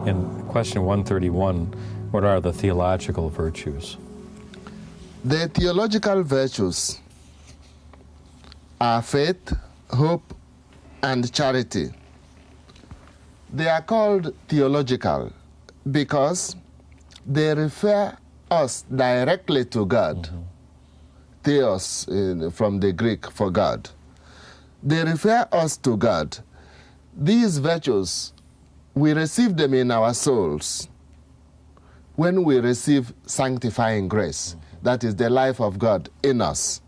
In question 131, what are the theological virtues? The theological virtues are faith, hope, and charity. They are called theological because they refer us directly to God. Theos, from the Greek for God. They refer us to God. These virtues, we receive them in our souls when we receive sanctifying grace. That is the life of God in us.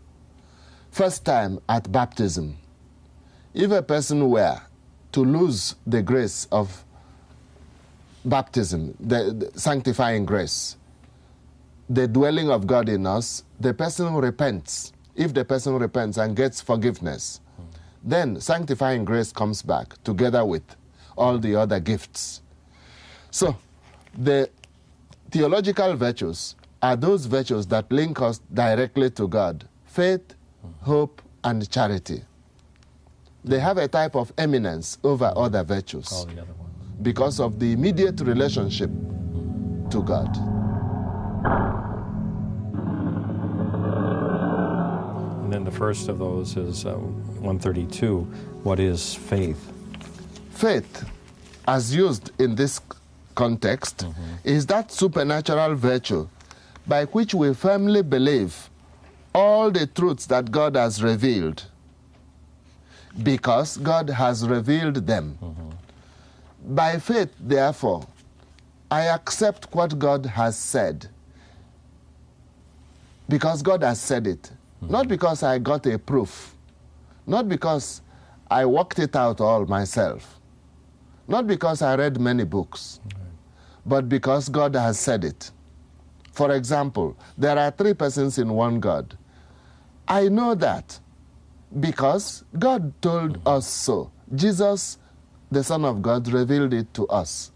First time at baptism. If a person were to lose the grace of baptism, the sanctifying grace, the dwelling of God in us, the person repents. If the person repents and gets forgiveness, then sanctifying grace comes back together with all the other gifts. So the theological virtues are those virtues that link us directly to God: faith, hope, and charity. They have a type of eminence over other virtues All the other ones. because of the immediate relationship to God. And then the first of those is 132. What is faith? Faith, as used in this context, is that supernatural virtue by which we firmly believe all the truths that God has revealed, because God has revealed them. By faith, therefore, I accept what God has said, because God has said it. Not because I got a proof, not because I worked it out all myself, not because I read many books, but because God has said it. For example, there are 3 persons in one God. I know that because God told us so. Jesus, the Son of God, revealed it to us.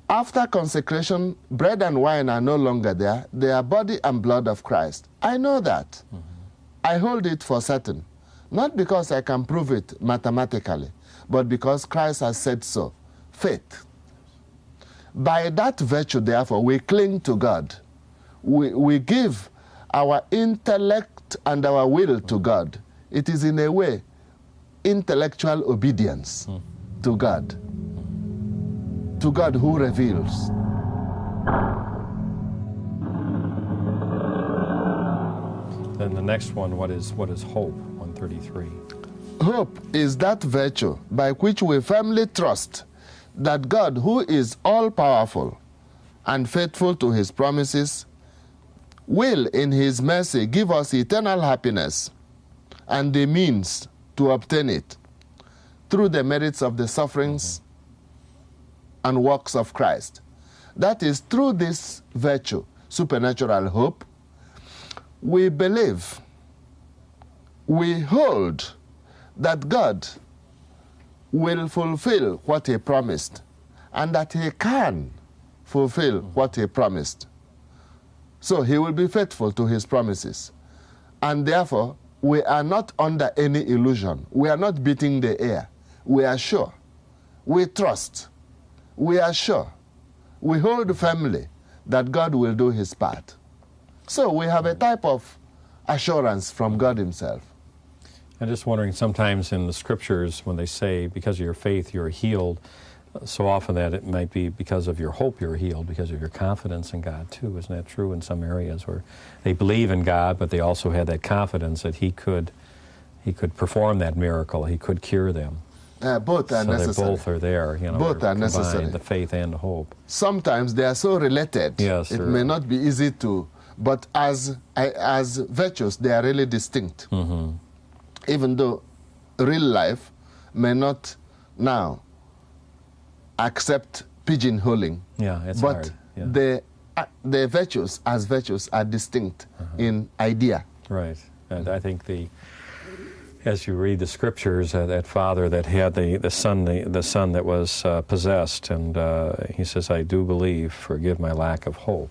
After consecration, bread and wine are no longer there. They are body and blood of Christ. I know that. I hold it for certain. Not because I can prove it mathematically, but because Christ has said so. Faith. By that virtue, therefore, we cling to God. We give our intellect and our will to God. It is, in a way, intellectual obedience to God who reveals. Then the next one, what is hope? 133. Hope is that virtue by which we firmly trust that God, who is all-powerful and faithful to his promises, will, in his mercy, give us eternal happiness and the means to obtain it through the merits of the sufferings and works of Christ. That is, through this virtue, supernatural hope, we believe, we hold that God will fulfill what he promised, and that he can fulfill what he promised. So he will be faithful to his promises. And therefore, we are not under any illusion. We are not beating the air. We are sure. We trust. We are sure. We hold firmly that God will do his part. So we have a type of assurance from God himself. I'm just wondering, sometimes in the scriptures, when they say, because of your faith you're healed, so often that it might be because of your hope you're healed, because of your confidence in God too. Isn't that true in some areas where they believe in God, but they also had that confidence that he could perform that miracle, he could cure them? Both are necessary. So they both are there, Both are necessary. The faith and the hope. Sometimes they are so related. Yes, it may not be easy to, but as virtues, they are really distinct. Even though real life may not now accept pigeonholing. Yeah, it's but hard. Yeah. the virtues as virtues are distinct in idea. Right. And I think as you read the scriptures, that father that had the son that was possessed, and he says, "I do believe, forgive my lack of hope,"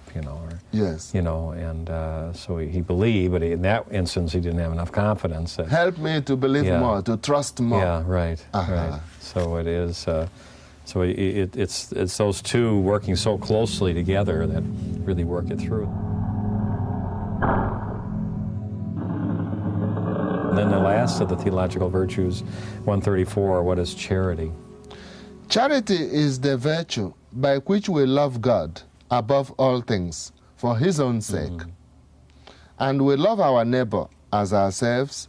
Yes. And so he believed, but in that instance he didn't have enough confidence. Help me to believe more, to trust more. Yeah, right, right. So it is, So it's those two working so closely together that really work it through. And then the last of the theological virtues, 134, what is charity? Charity is the virtue by which we love God above all things for his own sake. And we love our neighbor as ourselves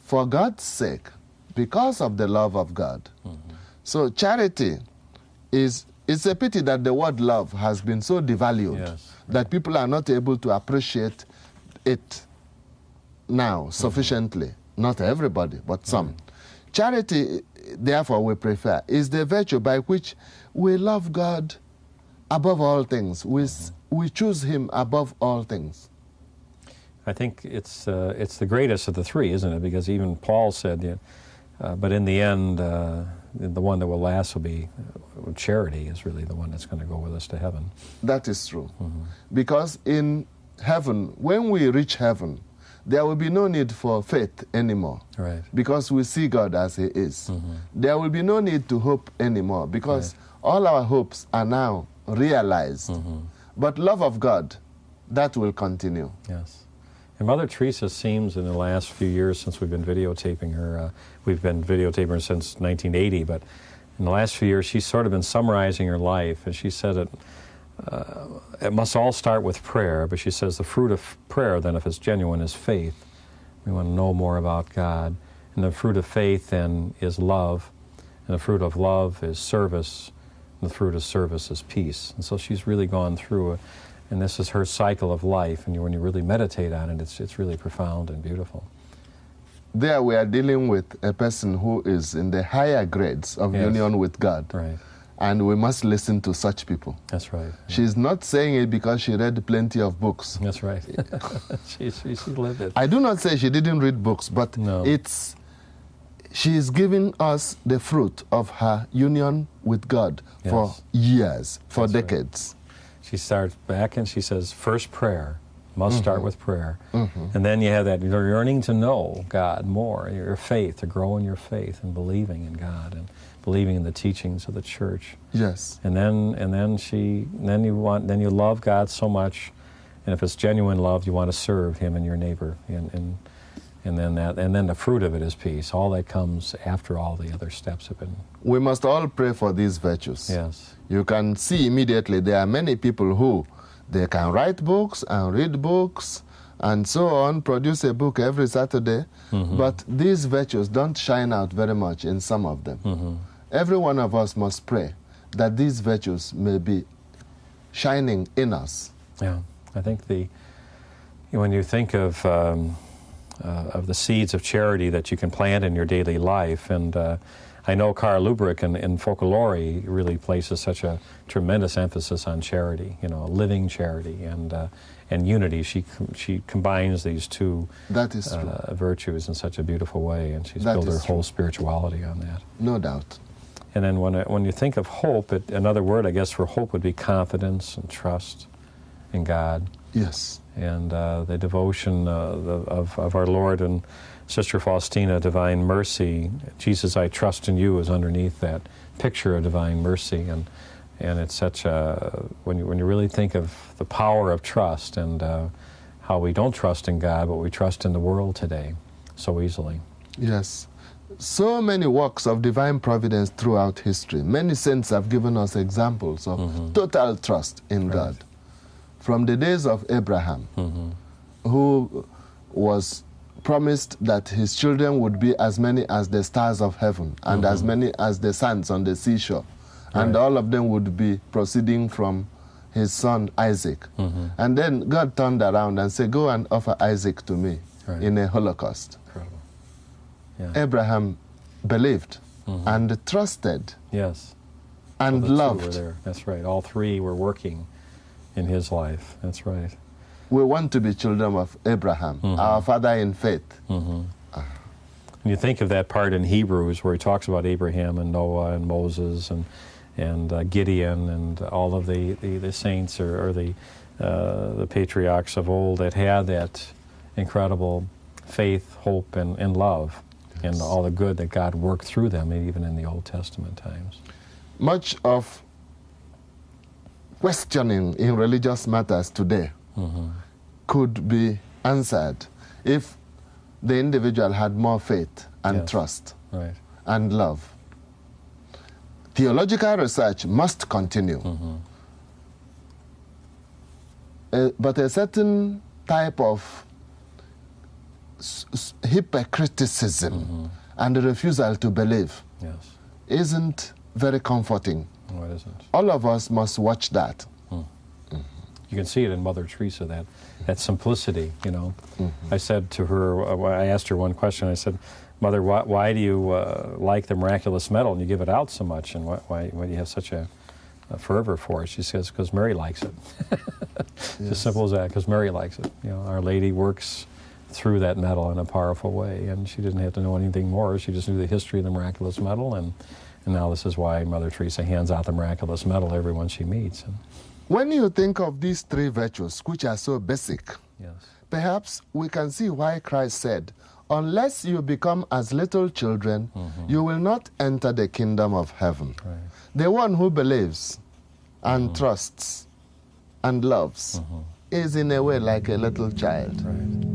for God's sake, because of the love of God. So charity it's a pity that the word love has been so devalued that people are not able to appreciate it now sufficiently. Not everybody, but some. Charity, therefore, we prefer, is the virtue by which we love God above all things. We choose him above all things. I think it's the greatest of the three, isn't it? Because even Paul said, but in the end, the one that will last will be charity is really the one that's going to go with us to heaven. That is true. Because in heaven, when we reach heaven, there will be no need for faith anymore. Right. Because we see God as he is. There will be no need to hope anymore because all our hopes are now realized. But love of God, that will continue. Yes. And Mother Teresa seems in the last few years since we've been videotaping her, we've been videotaping her since 1980, but in the last few years she's sort of been summarizing her life, and she said it must all start with prayer, but she says the fruit of prayer then, if it's genuine, is faith. We want to know more about God. And the fruit of faith then is love, and the fruit of love is service, and the fruit of service is peace. And so she's really gone through it. And this is her cycle of life, and when you really meditate on it, it's really profound and beautiful. There we are dealing with a person who is in the higher grades of union with God. Right. And we must listen to such people. That's right. She's not saying it because she read plenty of books. That's right. she lived it. I do not say she didn't read books, but she's giving us the fruit of her union with God for years, for decades. Right. She starts back and she says, first prayer, must start with prayer. And then you have that yearning to know God more, your faith, to grow in your faith and believing in God and believing in the teachings of the church. Yes. And then you love God so much, and if it's genuine love, you want to serve him and your neighbor. And then the fruit of it is peace. All that comes after all the other steps have been. We must all pray for these virtues. Yes. You can see immediately there are many people who they can write books and read books and so on, produce a book every Saturday, but these virtues don't shine out very much in some of them. Every one of us must pray that these virtues may be shining in us. Yeah, I think when you think of the seeds of charity that you can plant in your daily life, and I know Karl Lubrick in Folklore really places such a tremendous emphasis on charity, living charity and unity. She combines these two virtues in such a beautiful way, and she's built her whole spirituality on that. No doubt. And then when you think of hope, another word, I guess, for hope would be confidence and trust in God. Yes. And the devotion of our Lord and Sister Faustina, Divine Mercy, Jesus, I trust in you, is underneath that picture of divine mercy. And it's such when you really think of the power of trust and how we don't trust in God, but we trust in the world today so easily. Yes. So many works of divine providence throughout history. Many saints have given us examples of total trust in God. From the days of Abraham, who was promised that his children would be as many as the stars of heaven and as many as the sands on the seashore. And all of them would be proceeding from his son Isaac. And then God turned around and said, go and offer Isaac to me in a Holocaust. Incredible. Yeah. Abraham believed and trusted and loved. Were there. That's right. All three were working in his life. That's right. We want to be children of Abraham, our father in faith. When you think of that part in Hebrews where he talks about Abraham and Noah and Moses and Gideon and all of the saints or the patriarchs of old that had that incredible faith, hope, and love, and all the good that God worked through them, even in the Old Testament times. much of questioning in religious matters today could be answered if the individual had more faith and Yes. trust Right. and love. Theological research must continue. But a certain type of hypocriticism and a refusal to believe Yes. isn't very comforting. No, it isn't. All of us must watch that. You can see it in Mother Teresa, that simplicity, you know. I said to her, I asked her one question, I said, Mother, why do you like the miraculous medal and you give it out so much, and why do you have such a fervor for it? She says, because Mary likes it. It's as simple as that, because Mary likes it. You know, Our Lady works through that medal in a powerful way, and she didn't have to know anything more. She just knew the history of the miraculous medal, and now this is why Mother Teresa hands out the miraculous medal to everyone she meets. And, When you think of these three virtues, which are so basic, yes. perhaps we can see why Christ said, unless you become as little children, you will not enter the kingdom of heaven. Right. The one who believes and trusts and loves is in a way like a little child. Right.